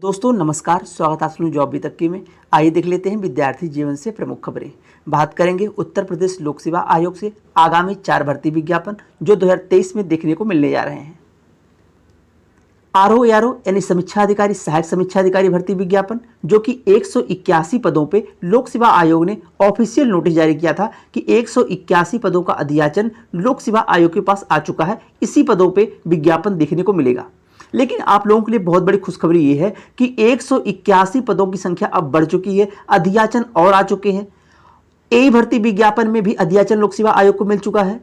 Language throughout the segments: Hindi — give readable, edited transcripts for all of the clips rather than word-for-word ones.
दोस्तों नमस्कार, स्वागत है आप सभी जॉब भी तक में। आइए देख लेते हैं विद्यार्थी जीवन से प्रमुख खबरें। बात करेंगे उत्तर प्रदेश लोक सेवा आयोग से आगामी 4 भर्ती विज्ञापन जो 2023 में देखने को मिलने जा रहे हैं। आरओ यानी समीक्षा अधिकारी, सहायक समीक्षा अधिकारी भर्ती विज्ञापन जो कि 181 पदों पे लोक सेवा आयोग ने ऑफिशियल नोटिस जारी किया था कि 181 पदों का अधियाचन लोक सेवा आयोग के पास आ चुका है। इसी पदों पे विज्ञापन देखने को मिलेगा। लेकिन आप लोगों के लिए बहुत बड़ी खुशखबरी ये है कि 181 पदों की संख्या अब बढ़ चुकी है, अधियाचन और आ चुके हैं। ए भर्ती विज्ञापन में भी अधियाचन लोक सेवा आयोग को मिल चुका है।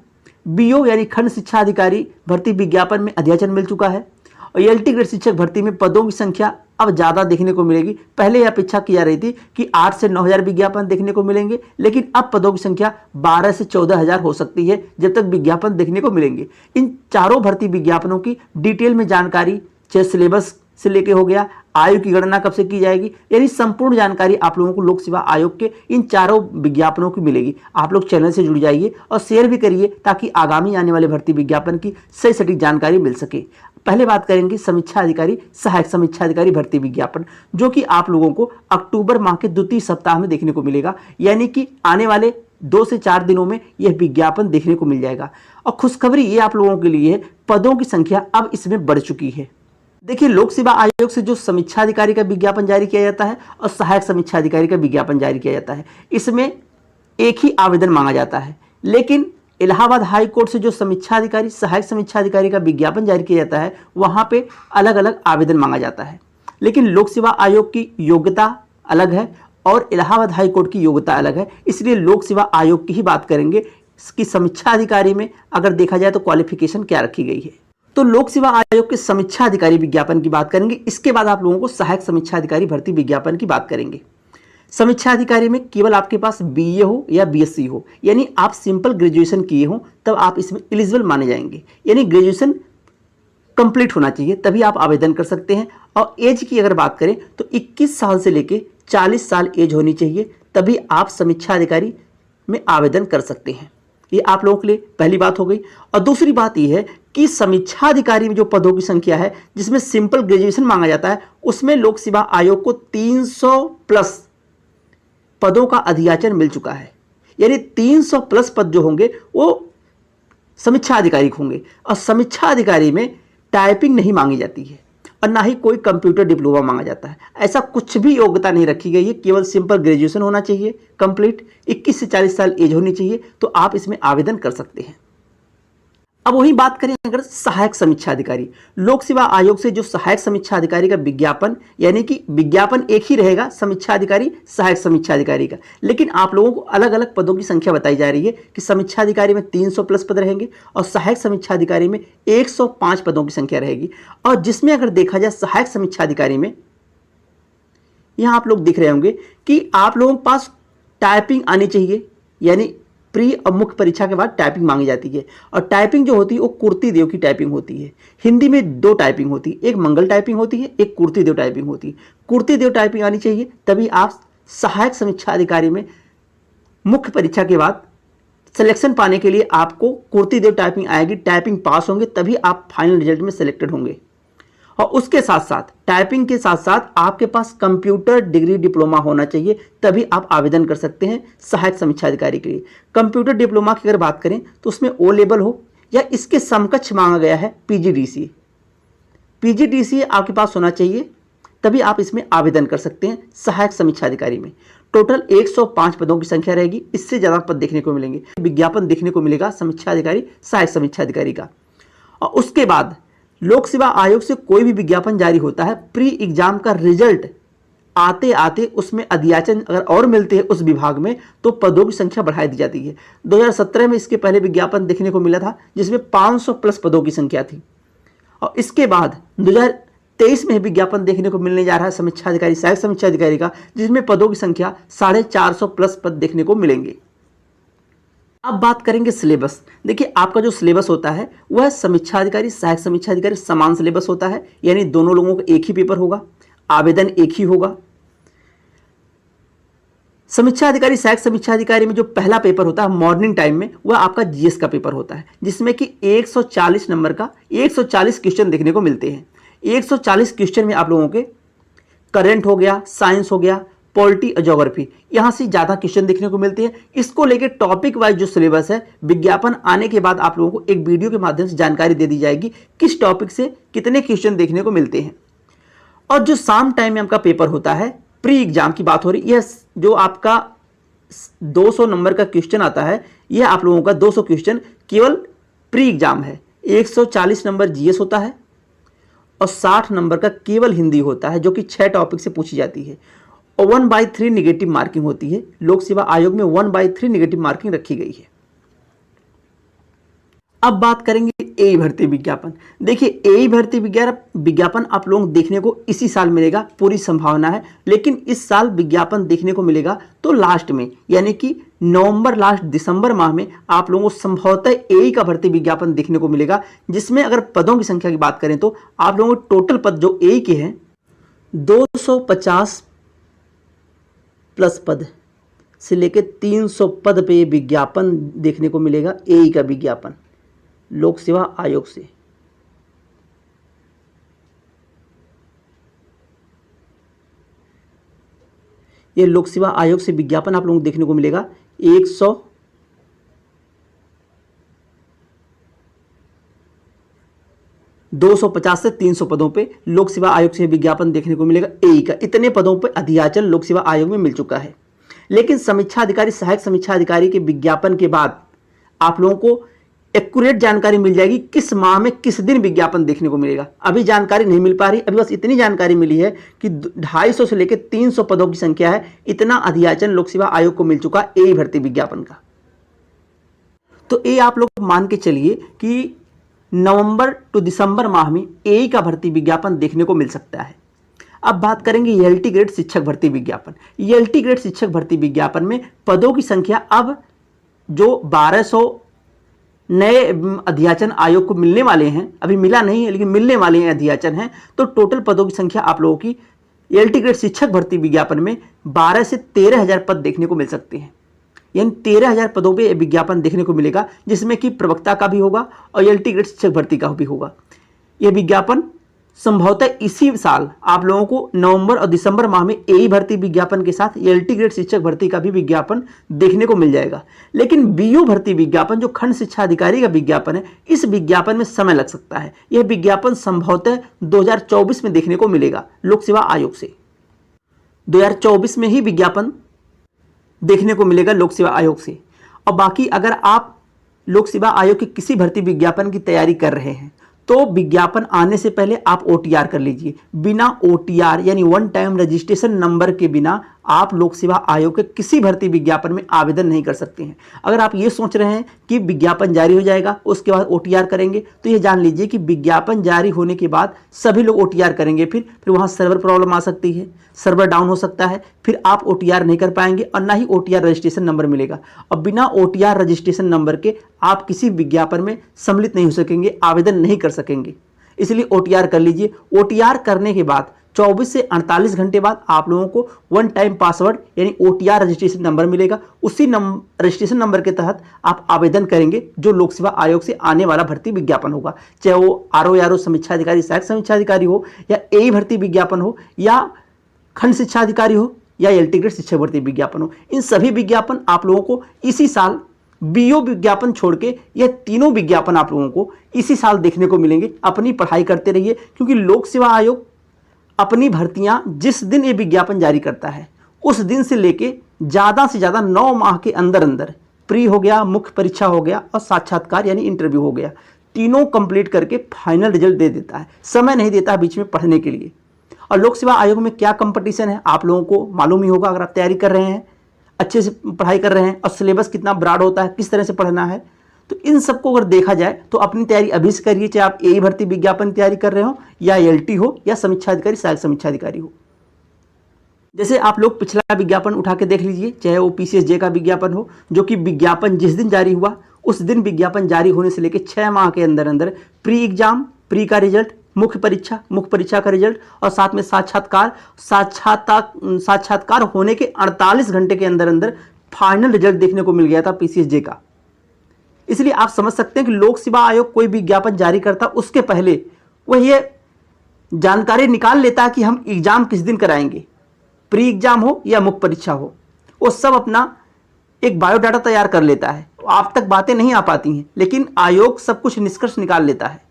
बीओ यानी खंड शिक्षा अधिकारी भर्ती विज्ञापन में अधियाचन मिल चुका है। और एलटी ग्रेड शिक्षक भर्ती में पदों की संख्या अब ज़्यादा देखने को मिलेगी। पहले यह अपेक्षा की जा रही थी कि 8 से 9 हज़ार विज्ञापन देखने को मिलेंगे, लेकिन अब पदों की संख्या 12 से 14 हज़ार हो सकती है जब तक विज्ञापन देखने को मिलेंगे। इन चारों भर्ती विज्ञापनों की डिटेल में जानकारी, चाहे सिलेबस से लेके हो गया, आयु की गणना कब से की जाएगी, यानी संपूर्ण जानकारी आप लोगों को लोक सेवा आयोग के इन चारों विज्ञापनों की मिलेगी। आप लोग चैनल से जुड़ जाइए और शेयर भी करिए ताकि आगामी आने वाले भर्ती विज्ञापन की सही सटीक जानकारी मिल सके। पहले बात करेंगे समीक्षा अधिकारी, सहायक समीक्षा अधिकारी भर्ती विज्ञापन जो कि आप लोगों को अक्टूबर माह के द्वितीय सप्ताह में देखने को मिलेगा, यानी कि आने वाले 2 से 4 दिनों में यह विज्ञापन देखने को मिल जाएगा। और खुशखबरी ये आप लोगों के लिए है, पदों की संख्या अब इसमें बढ़ चुकी है। देखिए, लोक सेवा आयोग से जो समीक्षा अधिकारी का विज्ञापन जारी किया जाता है और सहायक समीक्षा अधिकारी का विज्ञापन जारी किया जाता है, इसमें एक ही आवेदन मांगा जाता है। लेकिन इलाहाबाद हाई कोर्ट से जो समीक्षा अधिकारी, सहायक समीक्षा अधिकारी का विज्ञापन जारी किया जाता है, वहां पे अलग अलग आवेदन मांगा जाता है। लेकिन लोक सेवा आयोग की योग्यता अलग है और इलाहाबाद हाई कोर्ट की योग्यता अलग है। इसलिए लोक सेवा आयोग की ही बात करेंगे कि समीक्षा अधिकारी में अगर देखा जाए तो क्वालिफिकेशन क्या रखी गई है। तो लोक सेवा आयोग के समीक्षा अधिकारी विज्ञापन की बात करेंगे। इसके बाद आप लोगों को सहायक समीक्षा अधिकारी भर्ती विज्ञापन की बात करेंगे। समीक्षा अधिकारी में केवल आपके पास बीए हो या बीएससी हो, यानी आप सिंपल ग्रेजुएशन किए हो तब आप इसमें एलिजिबल माने जाएंगे। यानी ग्रेजुएशन कंप्लीट होना चाहिए तभी आप आवेदन कर सकते हैं। और एज की अगर बात करें तो 21 साल से लेके 40 साल एज होनी चाहिए, तभी आप समीक्षा अधिकारी में आवेदन कर सकते हैं। ये आप लोगों के लिए पहली बात हो गई। और दूसरी बात यह है कि समीक्षा अधिकारी में जो पदों की संख्या है जिसमें सिंपल ग्रेजुएशन मांगा जाता है, उसमें लोक सेवा आयोग को 300 प्लस पदों का अधियाचन मिल चुका है। यानी 300 प्लस पद जो होंगे वो समीक्षा अधिकारी होंगे। और समीक्षा अधिकारी में टाइपिंग नहीं मांगी जाती है और ना ही कोई कंप्यूटर डिप्लोमा मांगा जाता है। ऐसा कुछ भी योग्यता नहीं रखी गई है, केवल सिंपल ग्रेजुएशन होना चाहिए कंप्लीट, 21 से 40 साल एज होनी चाहिए, तो आप इसमें आवेदन कर सकते हैं। अब वही बात करें अगर सहायक समीक्षा अधिकारी, लोक सेवा आयोग से जो सहायक समीक्षा अधिकारी का विज्ञापन, यानी कि विज्ञापन एक ही रहेगा समीक्षा अधिकारी, सहायक समीक्षा अधिकारी का, लेकिन आप लोगों को अलग अलग पदों की संख्या बताई जा रही है कि समीक्षा अधिकारी में 300 प्लस पद रहेंगे और सहायक समीक्षा अधिकारी में 105 पदों की संख्या रहेगी। और जिसमें अगर देखा जाए सहायक समीक्षा अधिकारी में, यहां आप लोग दिख रहे होंगे कि आप लोगों के पास टाइपिंग आनी चाहिए, यानी प्री और मुख्य परीक्षा के बाद टाइपिंग मांगी जाती है। और टाइपिंग जो होती है वो कुर्ती देव की टाइपिंग होती है। हिंदी में 2 टाइपिंग होती है, एक मंगल टाइपिंग होती है, एक कुर्ती देव टाइपिंग होती है। कुर्ती देव टाइपिंग आनी चाहिए तभी आप सहायक समीक्षा अधिकारी में मुख्य परीक्षा के बाद सिलेक्शन पाने के लिए आपको कुर्ती देव टाइपिंग आएगी। टाइपिंग पास होंगे तभी आप फाइनल रिजल्ट में सिलेक्टेड होंगे। और उसके साथ साथ टाइपिंग के साथ साथ आपके पास कंप्यूटर डिग्री डिप्लोमा होना चाहिए, तभी आप आवेदन कर सकते हैं सहायक समीक्षा अधिकारी के लिए। कंप्यूटर डिप्लोमा की अगर बात करें तो उसमें ओ लेवल हो या इसके समकक्ष मांगा गया है पीजीडीसीए। पीजीडीसीए आपके पास होना चाहिए तभी आप इसमें आवेदन कर सकते हैं सहायक समीक्षा अधिकारी में। टोटल 105 पदों की संख्या रहेगी, इससे ज़्यादा पद देखने को मिलेंगे। विज्ञापन देखने को मिलेगा समीक्षा अधिकारी, सहायक समीक्षा अधिकारी का। और उसके बाद लोक सेवा आयोग से कोई भी विज्ञापन जारी होता है, प्री एग्जाम का रिजल्ट आते आते उसमें अधियाचन अगर और मिलते हैं उस विभाग में तो पदों की संख्या बढ़ा दी जाती है। 2017 में इसके पहले विज्ञापन देखने को मिला था जिसमें 500 प्लस पदों की संख्या थी। और इसके बाद 2023 में विज्ञापन देखने को मिलने जा रहा है समीक्षा अधिकारी, सहायक समीक्षा अधिकारी का, जिसमें पदों की संख्या 450 प्लस पद देखने को मिलेंगे। अब बात करेंगे सिलेबस। देखिए, आपका जो सिलेबस होता है वह समीक्षा अधिकारी, सहायक समीक्षा अधिकारी समान सिलेबस होता है, यानी दोनों लोगों का एक ही पेपर होगा, आवेदन एक ही होगा। समीक्षा अधिकारी, सहायक समीक्षा अधिकारी में जो पहला पेपर होता है मॉर्निंग टाइम में, वह आपका जीएस का पेपर होता है, जिसमें कि 140 नंबर का 140 क्वेश्चन देखने को मिलते हैं। 140 क्वेश्चन में आप लोगों के करंट हो गया, साइंस हो गया, पॉलिटी और ज्योग्राफी, यहाँ से ज़्यादा क्वेश्चन देखने को मिलते हैं। इसको लेके टॉपिक वाइज जो सिलेबस है विज्ञापन आने के बाद आप लोगों को एक वीडियो के माध्यम से जानकारी दे दी जाएगी किस टॉपिक से कितने क्वेश्चन देखने को मिलते हैं। और जो शाम टाइम में आपका पेपर होता है, प्री एग्जाम की बात हो रही है, जो आपका 200 नंबर का क्वेश्चन आता है, यह आप लोगों का 200 क्वेश्चन केवल प्री एग्जाम है। 140 नंबर जीएस होता है और 60 नंबर का केवल हिंदी होता है, जो कि 6 टॉपिक से पूछी जाती है और 1/3 निगेटिव मार्किंग होती है। लोक सेवा आयोग में 1/3 निगेटिव मार्किंग रखी गई है। अब बात करेंगे एई भर्ती विज्ञापन। देखिए, एई भर्ती विज्ञापन आप लोगों को देखने को इसी साल मिलेगा, पूरी संभावना है, लेकिन इस साल विज्ञापन देखने को मिलेगा तो लास्ट में, यानी कि नवंबर लास्ट दिसंबर माह में आप लोगों को संभवतः एई का भर्ती विज्ञापन देखने को मिलेगा, जिसमें अगर पदों की संख्या की बात करें तो आप लोगों को टोटल पद जो एई के हैं 250 प्लस पद से लेकर 300 पद पे विज्ञापन देखने को मिलेगा। एई का विज्ञापन लोक सेवा आयोग से। यह लोक सेवा आयोग से विज्ञापन आप लोगों को देखने को मिलेगा 250 से 300 पदों पे लोक सेवा आयोग से विज्ञापन देखने को मिलेगा। एई का इतने पदों पे अधियाचन लोक सेवा आयोग में मिल चुका है, लेकिन समीक्षा अधिकारी, सहायक समीक्षा अधिकारी के विज्ञापन के बाद आप लोगों को एक्यूरेट जानकारी मिल जाएगी किस माह में किस दिन विज्ञापन देखने को मिलेगा। अभी जानकारी नहीं मिल पा रही, अभी बस इतनी जानकारी मिली है कि 250 से लेकर 300 पदों की संख्या है, इतना अधियाचन लोक सेवा आयोग को मिल चुका एई भर्ती विज्ञापन का। तो ये आप लोग मान के चलिए कि नवंबर टू दिसंबर माह में एई का भर्ती विज्ञापन देखने को मिल सकता है। अब बात करेंगे एलटी ग्रेड शिक्षक भर्ती विज्ञापन। एलटी ग्रेड शिक्षक भर्ती विज्ञापन में पदों की संख्या अब जो 1200 नए अध्याचन आयोग को मिलने वाले हैं, अभी मिला नहीं है लेकिन मिलने वाले हैं अध्याचन हैं, तो टोटल पदों की संख्या आप लोगों की एलटी ग्रेड शिक्षक भर्ती विज्ञापन में 12 से 13,000 पद देखने को मिल सकते हैं। यानी 13,000 पदों पे विज्ञापन देखने को मिलेगा, जिसमें कि प्रवक्ता का भी होगा और एलटी ग्रेड शिक्षक भर्ती का भी होगा। यह विज्ञापन संभवतः इसी साल आप लोगों को नवंबर और दिसंबर माह में एई भर्ती विज्ञापन के साथ एलटी ग्रेड शिक्षक भर्ती का भी विज्ञापन देखने को मिल जाएगा। लेकिन बीओ भर्ती विज्ञापन जो खंड शिक्षा अधिकारी का विज्ञापन है, इस विज्ञापन में समय लग सकता है। यह विज्ञापन संभवतः 2024 में देखने को मिलेगा लोक सेवा आयोग से। 2024 में ही विज्ञापन देखने को मिलेगा लोक सेवा आयोग से। और बाकी अगर आप लोक सेवा आयोग के किसी भर्ती विज्ञापन की तैयारी कर रहे हैं तो विज्ञापन आने से पहले आप ओटीआर कर लीजिए। बिना ओटीआर यानी वन टाइम रजिस्ट्रेशन नंबर के बिना आप लोक सेवा आयोग के किसी भर्ती विज्ञापन में आवेदन नहीं कर सकते हैं। अगर आप ये सोच रहे हैं कि विज्ञापन जारी हो जाएगा उसके बाद ओटीआर करेंगे, तो ये जान लीजिए कि विज्ञापन जारी होने के बाद सभी लोग ओटीआर करेंगे, फिर वहाँ सर्वर प्रॉब्लम आ सकती है, सर्वर डाउन हो सकता है, फिर आप ओटीआर नहीं कर पाएंगे और ना ही ओटीआर रजिस्ट्रेशन नंबर मिलेगा। और बिना ओटीआर रजिस्ट्रेशन नंबर के आप किसी विज्ञापन में सम्मिलित नहीं हो सकेंगे, आवेदन नहीं कर सकेंगे। इसलिए ओटीआर कर लीजिए। ओटीआर करने के बाद 24 से 48 घंटे बाद आप लोगों को वन टाइम पासवर्ड यानी ओटीआर रजिस्ट्रेशन नंबर मिलेगा। उसी रजिस्ट्रेशन नंबर के तहत आप आवेदन करेंगे जो लोक सेवा आयोग से आने वाला भर्ती विज्ञापन होगा, चाहे वो आरओ समीक्षा अधिकारी, सहायक समीक्षा अधिकारी हो, या एई भर्ती विज्ञापन हो, या खंड शिक्षा अधिकारी हो, या एलटी ग्रेड शिक्षक भर्ती विज्ञापन हो। इन सभी विज्ञापन आप लोगों को इसी साल बीओ विज्ञापन छोड़ के यह तीनों विज्ञापन आप लोगों को इसी साल देखने को मिलेंगे। अपनी पढ़ाई करते रहिए, क्योंकि लोक सेवा आयोग अपनी भर्तियां जिस दिन ये विज्ञापन जारी करता है उस दिन से लेके ज़्यादा से ज़्यादा 9 माह के अंदर अंदर प्री हो गया, मुख्य परीक्षा हो गया और साक्षात्कार यानी इंटरव्यू हो गया, तीनों कंप्लीट करके फाइनल रिजल्ट दे देता है। समय नहीं देता बीच में पढ़ने के लिए। और लोक सेवा आयोग में क्या कंपटीशन है आप लोगों को मालूम ही होगा, अगर आप तैयारी कर रहे हैं, अच्छे से पढ़ाई कर रहे हैं, और सिलेबस कितना ब्रॉड होता है, किस तरह से पढ़ना है। तो इन सबको अगर देखा जाए तो अपनी तैयारी अभी से करिए, चाहे आप एई भर्ती विज्ञापन की तैयारी कर रहे हो, या एलटी हो, या समीक्षा अधिकारी, सहायक समीक्षा अधिकारी हो। जैसे आप लोग पिछला विज्ञापन उठा के देख लीजिए, चाहे वो पीसीएसजे का विज्ञापन हो, जो कि विज्ञापन जिस दिन जारी हुआ उस दिन विज्ञापन जारी होने से लेकर 6 माह के अंदर अंदर प्री एग्जाम, प्री का रिजल्ट, मुख्य परीक्षा का रिजल्ट, और साथ में साक्षात्कार होने के 48 घंटे के अंदर अंदर फाइनल रिजल्ट देखने को मिल गया था पीसीएसजे का। इसलिए आप समझ सकते हैं कि लोक सेवा आयोग कोई विज्ञापन जारी करता उसके पहले वह ये जानकारी निकाल लेता है कि हम एग्ज़ाम किस दिन कराएंगे, प्री एग्ज़ाम हो या मुख्य परीक्षा हो। वो सब अपना एक बायोडाटा तैयार कर लेता है। आप तक बातें नहीं आ पाती हैं, लेकिन आयोग सब कुछ निष्कर्ष निकाल लेता है।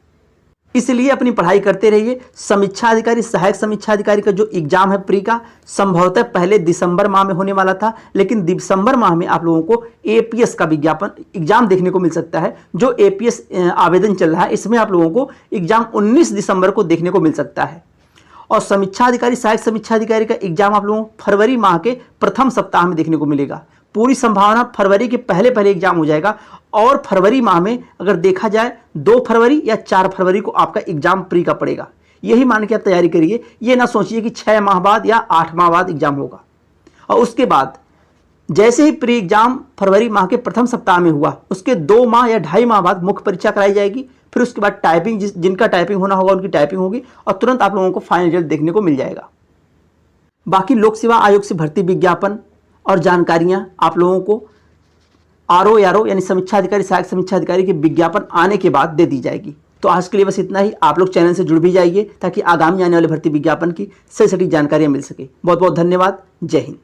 इसलिए अपनी पढ़ाई करते रहिए। समीक्षा अधिकारी, सहायक समीक्षा अधिकारी का जो एग्जाम है प्री का, संभवतः पहले दिसंबर माह में होने वाला था, लेकिन दिसंबर माह में आप लोगों को एपीएस का विज्ञापन एग्जाम देखने को मिल सकता है। जो एपीएस आवेदन चल रहा है, इसमें आप लोगों को एग्जाम 19 दिसंबर को देखने को मिल सकता है। और समीक्षा अधिकारी, सहायक समीक्षा अधिकारी का एग्जाम आप लोगों को फरवरी माह के प्रथम सप्ताह में देखने को मिलेगा। पूरी संभावना फरवरी के पहले एग्जाम हो जाएगा। और फरवरी माह में अगर देखा जाए 2 फरवरी या 4 फरवरी को आपका एग्जाम प्री का पड़ेगा। यही मान के आप तैयारी करिए। ये ना सोचिए कि 6 माह बाद या 8 माह बाद एग्जाम होगा। और उसके बाद जैसे ही प्री एग्जाम फरवरी माह के प्रथम सप्ताह में हुआ, उसके 2 माह या 2.5 माह बाद मुख्य परीक्षा कराई जाएगी। फिर उसके बाद टाइपिंग, जिनका टाइपिंग होना होगा उनकी टाइपिंग होगी और तुरंत आप लोगों को फाइनल रिजल्ट देखने को मिल जाएगा। बाकी लोक सेवा आयोग से भर्ती विज्ञापन और जानकारियां आप लोगों को आरओ यानी समीक्षा अधिकारी, सहायक समीक्षा अधिकारी के विज्ञापन आने के बाद दे दी जाएगी। तो आज के लिए बस इतना ही। आप लोग चैनल से जुड़ भी जाइए ताकि आगामी आने वाले भर्ती विज्ञापन की सही सटीक जानकारियां मिल सके। बहुत बहुत धन्यवाद। जय हिंद।